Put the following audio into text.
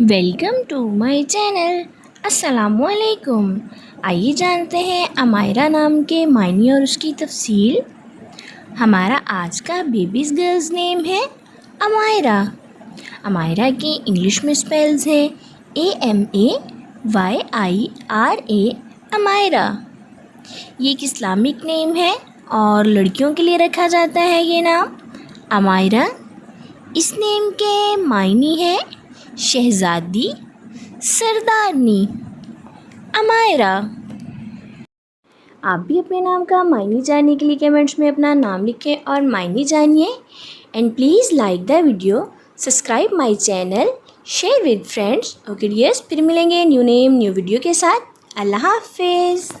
Welcome to my channel. अस्सलामुअलैकुम। आइए जानते हैं अमायरा नाम के मायने और उसकी तफसील। हमारा आज का बेबीज़ गर्ल्स नेम है अमायरा। अमायरा की इंग्लिश में स्पेल्स है AMAYIRA अमायरा। ये एक इस्लामिक नेम है और लड़कियों के लिए रखा जाता है ये नाम अमायरा। इस नेम के मायने है शहज़ादी, सरदारनी। अमायरा। आप भी अपने नाम का मायने जानने के लिए कमेंट्स में अपना नाम लिखें और मायने जानिए। And please like the video, subscribe my channel, share with friends. Okay dears, फिर मिलेंगे न्यू नेम न्यू वीडियो के साथ। अल्लाह हाफिज़।